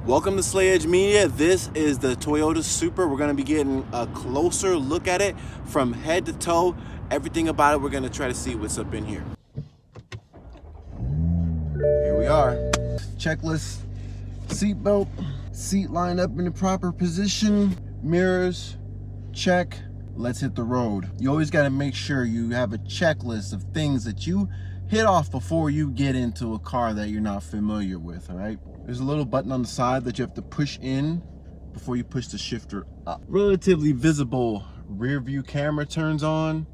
Welcome to SlayEdgMedia. This is the Toyota Supra. We're going to be getting a closer look at it from head to toe. Everything about it, we're going to try to see what's up in here. Here we are. Checklist, seat belt, seat lined up in the proper position, mirrors, check. Let's hit the road. You always got to make sure you have a checklist of things that you hit off before you get into a car that you're not familiar with, all right? There's a little button on the side that you have to push in before you push the shifter up. Relatively visible rear view camera turns on.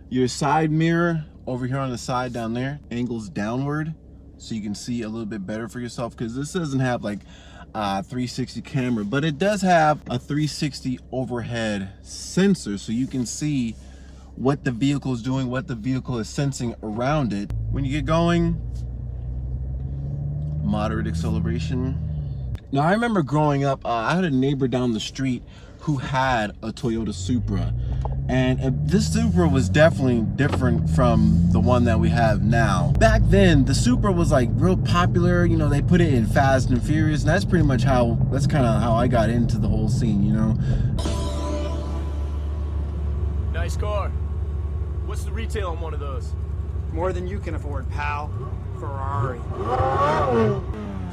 Your side mirror over here on the side down there angles downward so you can see a little bit better for yourself, because this doesn't have like a 360 camera, but it does have a 360 overhead sensor, so you can see what the vehicle is doing, what the vehicle is sensing around it. When you get going, moderate acceleration. Now, I remember growing up, I had a neighbor down the street who had a Toyota Supra, and this Supra was definitely different from the one that we have now. Back then, the Supra was like real popular. You know, they put it in Fast and Furious, and that's pretty much that's kind of how I got into the whole scene, you know. Nice car. What's the retail on one of those? More than you can afford, pal. Ferrari.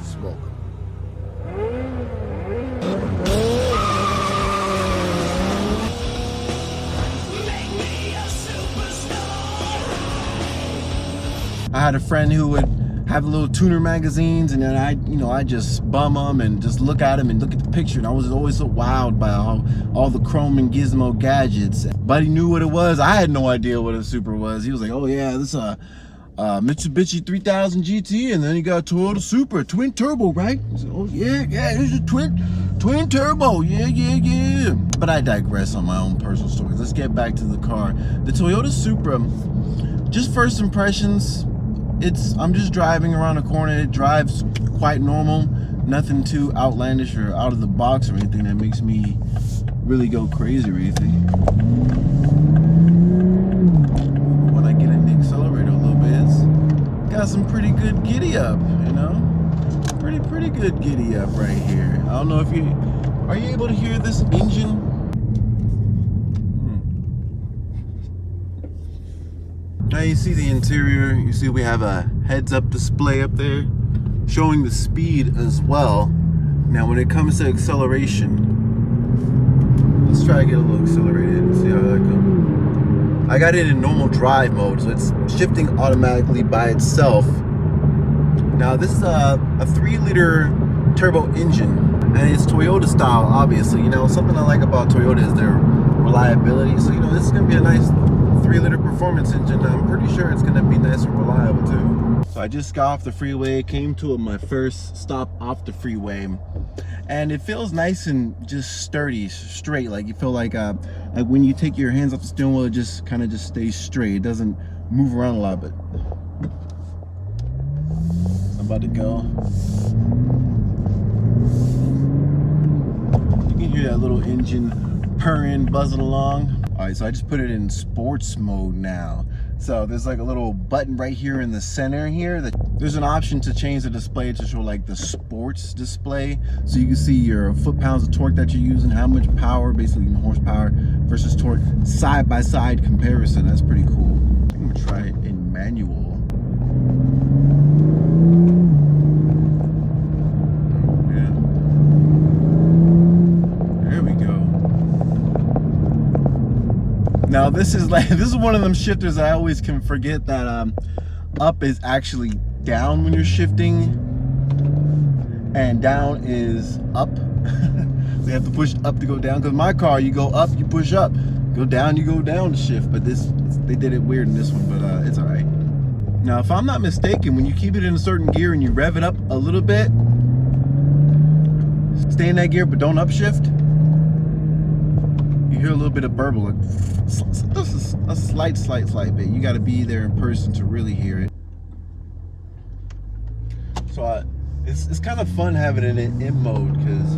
Smoke. I had a friend who would have little tuner magazines, and then I just bum them and just look at them and look at the picture, and I was always so wowed by all the chrome and gizmo gadgets. Buddy knew what it was. I had no idea what a Supra was. He was like, oh yeah, this is a Mitsubishi 3000 GT, and then you got a Toyota Supra, twin turbo, right? I said, oh yeah, here's a twin turbo, yeah. But I digress on my own personal stories. Let's get back to the car. The Toyota Supra, just first impressions, I'm just driving around a corner. It drives quite normal, nothing too outlandish or out of the box or anything that makes me really go crazy or anything. When I get in the accelerator a little bit, it's got some pretty good giddy up, you know? Pretty good giddy up right here. I don't know if are you able to hear this engine? Now you see the interior, you see we have a heads-up display up there showing the speed as well. Now when it comes to acceleration, let's try to get a little accelerated and see how that goes. I got it in normal drive mode, so it's shifting automatically by itself. Now this is a 3-liter turbo engine, and it's Toyota style, obviously. You know, something I like about Toyota is their reliability. So, you know, this is gonna be a nice 3-liter performance engine. I'm pretty sure it's gonna be nice and reliable too. So I just got off the freeway, came to my first stop off the freeway, and it feels nice and just sturdy, straight. Like you feel like when you take your hands off the steering wheel, it just kind of just stays straight. It doesn't move around a lot. But I'm about to go. You can hear that little engine purring, buzzing along. All right, so I just put it in sports mode now. So there's like a little button right here in the center here. There's an option to change the display to show like the sports display. So you can see your foot-pounds of torque that you're using, how much power, basically horsepower versus torque, side-by-side comparison. That's pretty cool. I'm gonna try it in manual. Now this is one of them shifters I always can forget that up is actually down when you're shifting, and down is up. So you have to push up to go down, because my car, you go up, you push up, go down, you go down to shift. But they did it weird in this one, but it's all right. Now if I'm not mistaken, when you keep it in a certain gear and you rev it up a little bit, stay in that gear but don't upshift, you hear a little bit of burble, like just a slight bit. You got to be there in person to really hear it. So it's kind of fun having it in M mode, because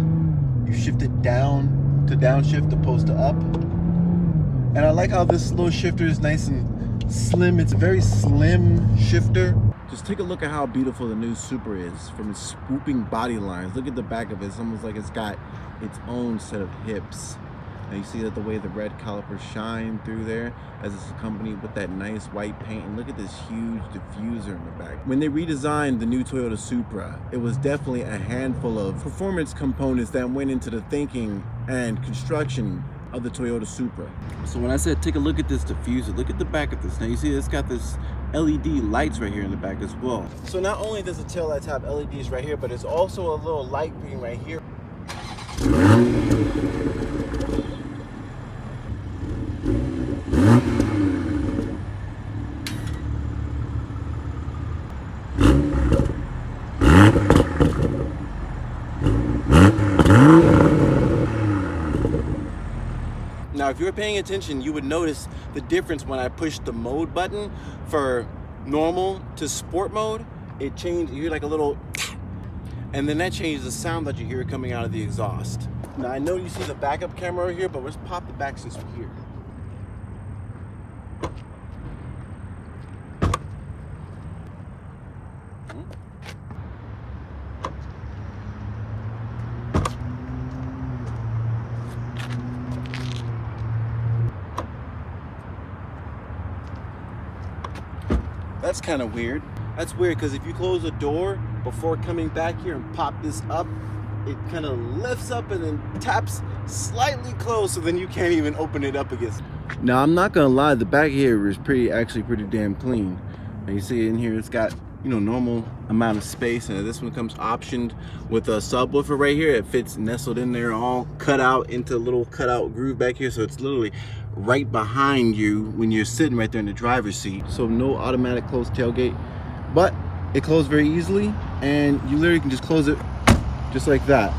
you shift it down to downshift opposed to up. And I like how this little shifter is nice and slim. It's a very slim shifter. Just take a look at how beautiful the new Supra is from its swooping body lines. Look at the back of it. It's almost like it's got its own set of hips. Now you see that the way the red calipers shine through there as it's accompanied with that nice white paint. And look at this huge diffuser in the back. When they redesigned the new Toyota Supra, it was definitely a handful of performance components that went into the thinking and construction of the Toyota Supra. So when I said take a look at this diffuser, look at the back of this. Now you see it's got this LED lights right here in the back as well. So not only does the taillights have LEDs right here, but it's also a little light beam right here. Now, if you were paying attention, you would notice the difference when I pushed the mode button for normal to sport mode. It changed, you hear like a little, and then that changes the sound that you hear coming out of the exhaust. Now, I know you see the backup camera over here, but let's pop the back since we're here. That's kind of weird. That's weird because if you close the door before coming back here and pop this up, it kind of lifts up and then taps slightly closed, so then you can't even open it up again. Now, I'm not gonna lie, the back here is actually pretty damn clean. And you see in here, it's got, you know, normal amount of space, and this one comes optioned with a subwoofer right here. It fits nestled in there, all cut out into a little cutout groove back here, so it's literally right behind you when you're sitting right there in the driver's seat. So no automatic close tailgate, but it closed very easily, and you literally can just close it just like that.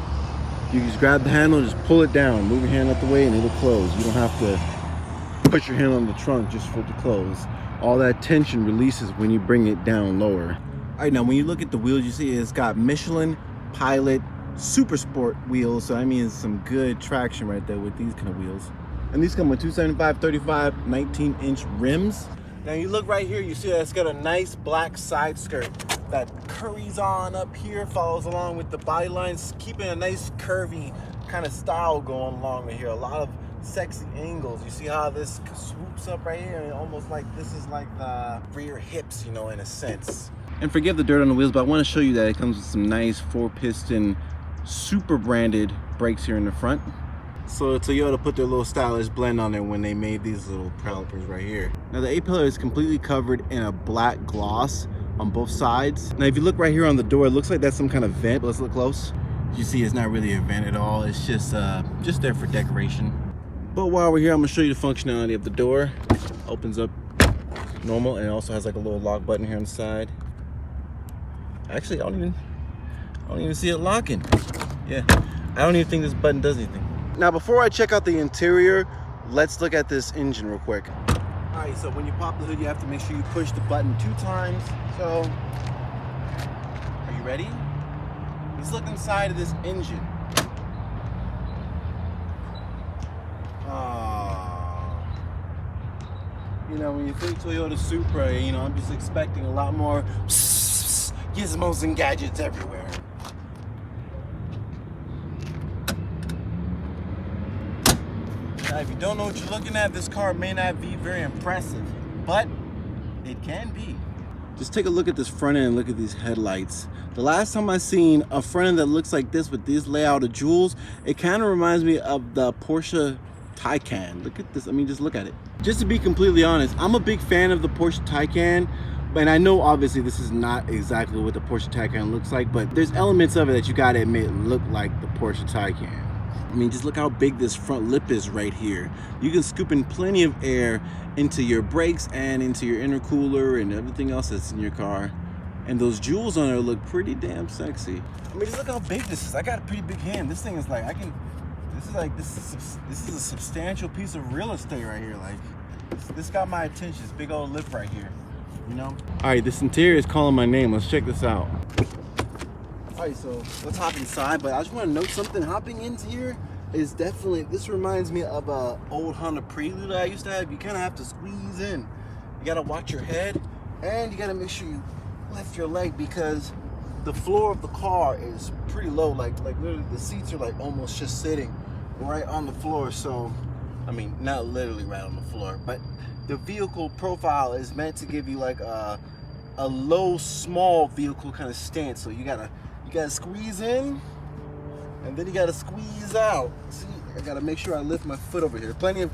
You just grab the handle and just pull it down, move your hand out the way, and it'll close. You don't have to put your hand on the trunk just for it to close. All that tension releases when you bring it down lower. All right, now when you look at the wheels, you see it's got Michelin Pilot Super Sport wheels, so I mean some good traction right there with these kind of wheels. And these come with 275/35 19-inch rims. Now you look right here, you see that it's got a nice black side skirt that curries on up here, follows along with the body lines, keeping a nice curvy kind of style going along right here. A lot of sexy angles. You see how this swoops up right here, and almost like this is like the rear hips, you know, in a sense. And forgive the dirt on the wheels, but I want to show you that it comes with some nice 4-piston Super branded brakes here in the front. So Toyota put their little stylish blend on there when they made these little calipers right here. Now the A-pillar is completely covered in a black gloss on both sides. Now if you look right here on the door, it looks like that's some kind of vent. Let's look close. You see it's not really a vent at all. It's just there for decoration. But while we're here, I'm gonna show you the functionality of the door. Opens up normal, and it also has like a little lock button here on the side. Actually, I don't even see it locking. Yeah, I don't even think this button does anything. Now, before I check out the interior, let's look at this engine real quick. All right, so when you pop the hood, you have to make sure you push the button 2 times. So, are you ready? Let's look inside of this engine. You know, when you think Toyota Supra, you know, I'm just expecting a lot more gizmos and gadgets everywhere. Now, if you don't know what you're looking at, this car may not be very impressive, but it can be. Just take a look at this front end and look at these headlights. The last time I seen a front end that looks like this with this layout of jewels, it kind of reminds me of the Porsche Taycan. Look at this. I mean, just look at it. Just to be completely honest, I'm a big fan of the Porsche Taycan, and I know obviously this is not exactly what the Porsche Taycan looks like, but there's elements of it that you gotta admit look like the Porsche Taycan. I mean, just look how big this front lip is right here. You can scoop in plenty of air into your brakes and into your intercooler and everything else that's in your car. And those jewels on there look pretty damn sexy. I mean, just look how big this is. I got a pretty big hand. This thing is like, this is a substantial piece of real estate right here. Like, this got my attention. This big old lip right here, you know? All right, this interior is calling my name. Let's check this out. All right, so let's hop inside, but I just want to note something. Hopping into here is definitely, this reminds me of a old Honda Prelude I used to have. You kind of have to squeeze in. You got to watch your head, and you got to make sure you lift your leg because the floor of the car is pretty low. Like literally the seats are like almost just sitting right on the floor. So, I mean, not literally right on the floor, but the vehicle profile is meant to give you like a low, small vehicle kind of stance. So you gotta squeeze in, and then you gotta squeeze out. See, I gotta make sure I lift my foot over here. Plenty of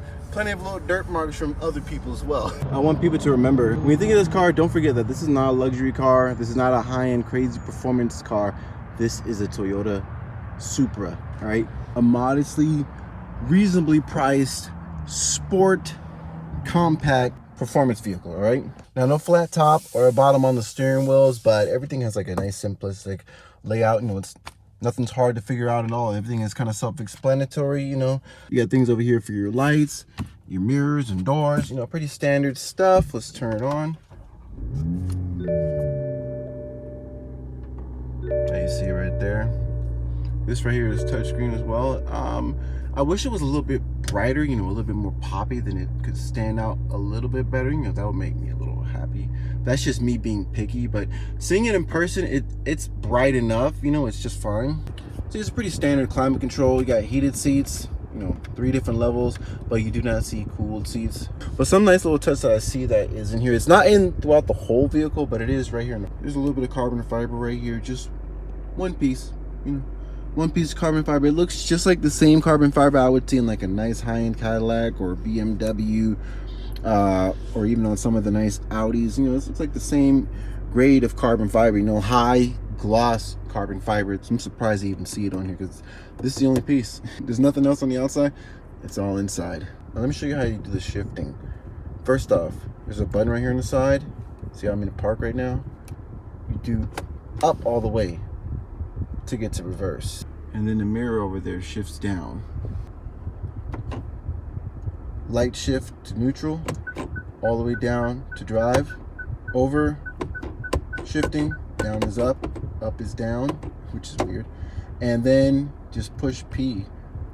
little dirt marks from other people as well. I want people to remember, when you think of this car, don't forget that this is not a luxury car. This is not a high-end, crazy performance car. This is a Toyota Supra, all right? A modestly, reasonably priced, sport, compact performance vehicle, all right? Now, no flat top or a bottom on the steering wheels, but everything has like a nice simplistic layout. You know, nothing's hard to figure out at all. Everything is kind of self-explanatory, you know. You got things over here for your lights, your mirrors and doors, you know, pretty standard stuff. Let's turn it on. Now you see right there. This right here is touchscreen as well. I wish it was a little bit brighter, you know, a little bit more poppy, then it could stand out a little bit better. You know, that would make me a little happy. That's just me being picky, but seeing it in person, it's bright enough, you know, it's just fine. So it's pretty standard climate control. You got heated seats, you know, 3 different levels, but you do not see cooled seats. But some nice little touch that I see that is in here. It's not in throughout the whole vehicle, but it is right here. There's a little bit of carbon fiber right here, just one piece, you know. One piece of carbon fiber. It looks just like the same carbon fiber I would see in like a nice high-end Cadillac or BMW, or even on some of the nice Audis. You know, it looks like the same grade of carbon fiber, you know, high gloss carbon fiber. I'm surprised you even see it on here because this is the only piece. There's nothing else on the outside. It's all inside. Now, let me show you how you do the shifting. First off, there's a button right here on the side. See how I'm in park right now? You do up all the way to get to reverse, and then the mirror over there shifts down. Light shift to neutral, all the way down to drive. Over, shifting, down is up is down, which is weird. And then just push P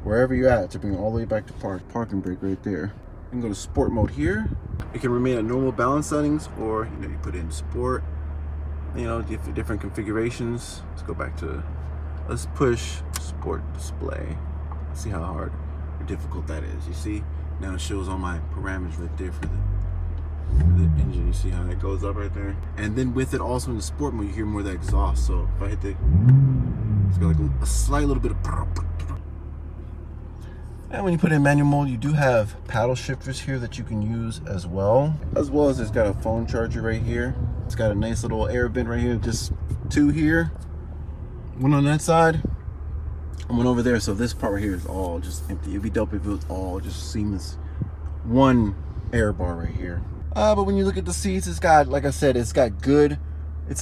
wherever you're at to bring it all the way back to park. Parking brake right there. You can go to sport mode here. It can remain at normal balance settings, or you know, you put in sport, you know, different configurations. Let's go back to, let's push sport display. Let's see how hard or difficult that is. You see, now it shows all my parameters right there for the engine. You see how that goes up right there? And then with it also in the sport mode, you hear more of that exhaust. So if I hit the, it's got like a slight little bit of. And when you put in manual mode, you do have paddle shifters here that you can use as well. As well as it's got a phone charger right here. It's got a nice little air vent right here, just 2 here. One on that side, and one over there. So this part right here is all just empty. It'd be dope if it was all just seamless. One air bar right here. But when you look at the seats, it's got, like I said, it's a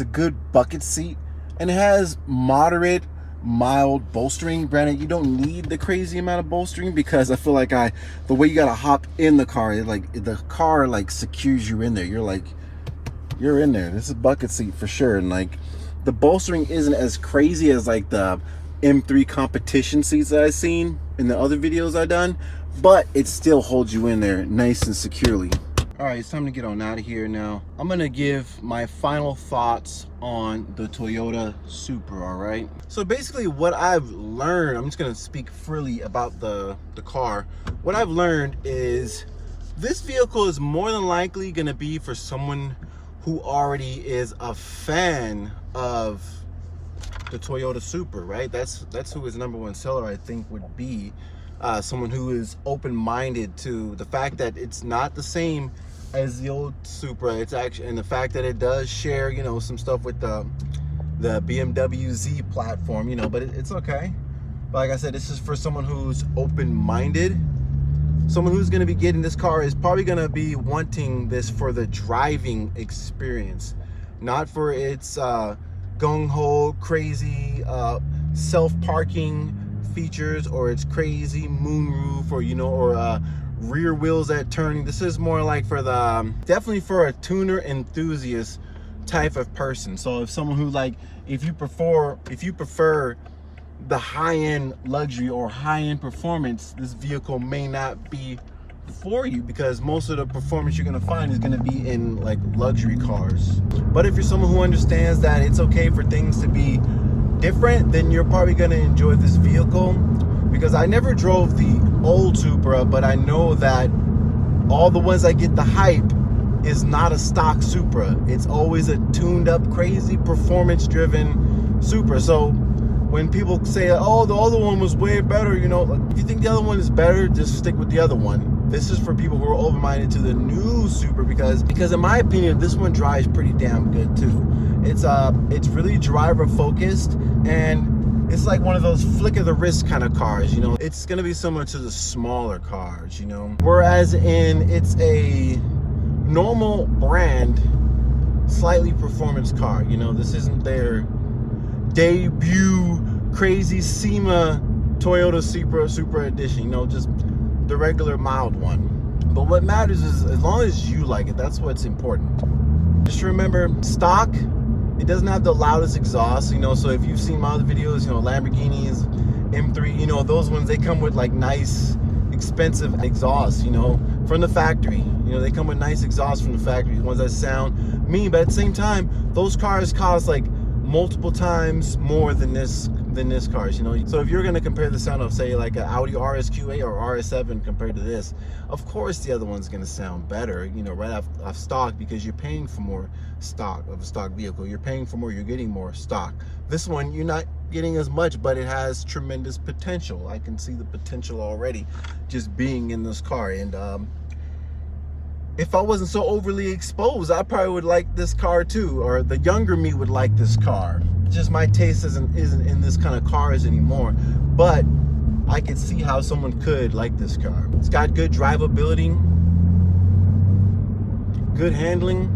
good bucket seat, and it has moderate, mild bolstering. Granted, you don't need the crazy amount of bolstering because I feel like the way you gotta hop in the car, the car like secures you in there. You're in there. This is a bucket seat for sure, and like the bolstering isn't as crazy as like the M3 competition seats that I've seen in the other videos I've done, but it still holds you in there nice and securely. All right, it's time to get on out of here now. I'm gonna give my final thoughts on the Toyota Supra, all right? So basically what I've learned, I'm just gonna speak freely about the car. What I've learned is this vehicle is more than likely gonna be for someone who already is a fan of the Toyota Supra, right? That's who his #1 seller, I think, would be. Someone who is open-minded to the fact that it's not the same as the old Supra. It's actually, and the fact that it does share, you know, some stuff with the BMW Z platform, you know, but it's okay. But like I said, this is for someone who's open-minded. Someone who's going to be getting this car is probably going to be wanting this for the driving experience, not for its gung-ho, crazy self-parking features, or its crazy moonroof, or, you know, or rear wheels at turning. This is more like for the definitely for a tuner enthusiast type of person. So if someone who, like, if you prefer the high-end luxury or high-end performance, this vehicle may not be for you, because most of the performance you're gonna find is gonna be in like luxury cars. But if you're someone who understands that it's okay for things to be different, then you're probably gonna enjoy this vehicle. Because I never drove the old Supra, but I know that all the ones that get the hype is not a stock Supra. It's always a tuned up, crazy, performance driven Supra. So when people say, oh, the other one was way better, you know, if you think the other one is better, just stick with the other one. This is for people who are open-minded to the new Supra, because in my opinion, this one drives pretty damn good too. It's really driver focused, and it's like one of those flick of the wrist kind of cars, you know. It's gonna be similar to the smaller cars, you know. Whereas it's a normal brand, slightly performance car, you know. This isn't their debut crazy SEMA Toyota Supra edition, you know, just the regular mild one. But what matters is as long as you like it, that's what's important. Just remember, stock, it doesn't have the loudest exhaust, you know. So if you've seen my other videos, you know, Lamborghinis, M3, you know, those ones, they come with like nice, expensive exhaust, you know, from the factory. You know, they come with nice exhaust from the factory, the ones that sound mean, but at the same time, those cars cost like multiple times more than this cars, you know. So if you're gonna compare the sound of, say, like an Audi RSQ8 or RS7 compared to this, of course the other one's gonna sound better, you know, right off stock, because you're paying for more stock of a stock vehicle. You're paying for more, you're getting more stock. This one, you're not getting as much, but it has tremendous potential. I can see the potential already just being in this car. And if I wasn't so overly exposed, I probably would like this car too, or the younger me would like this car. Just my taste isn't in this kind of cars anymore, but I could see how someone could like this car. It's got good drivability, good handling,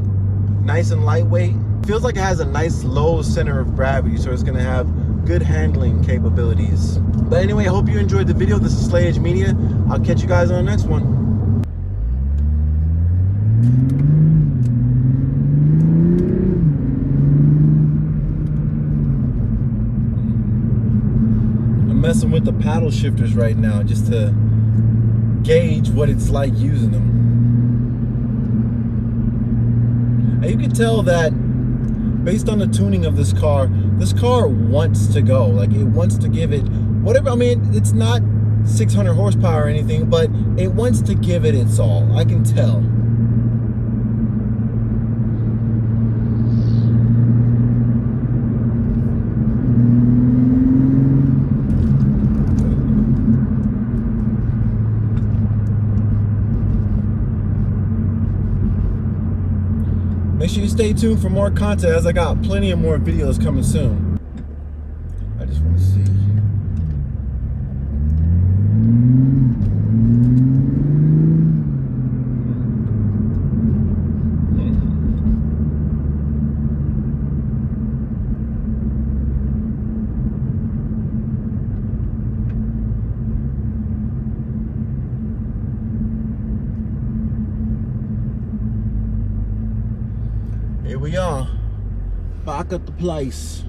nice and lightweight. Feels like it has a nice low center of gravity, so it's gonna have good handling capabilities. But anyway, I hope you enjoyed the video. This is SlayEdgMedia. I'll catch you guys on the next one. Messing with the paddle shifters right now just to gauge what it's like using them. And you can tell that based on the tuning of this car wants to go. Like, it wants to give it whatever. I mean, it's not 600 horsepower or anything, but it wants to give it its all. I can tell. Make sure you stay tuned for more content, as I got plenty of more videos coming soon. I just want to see. Here we are, back at the place.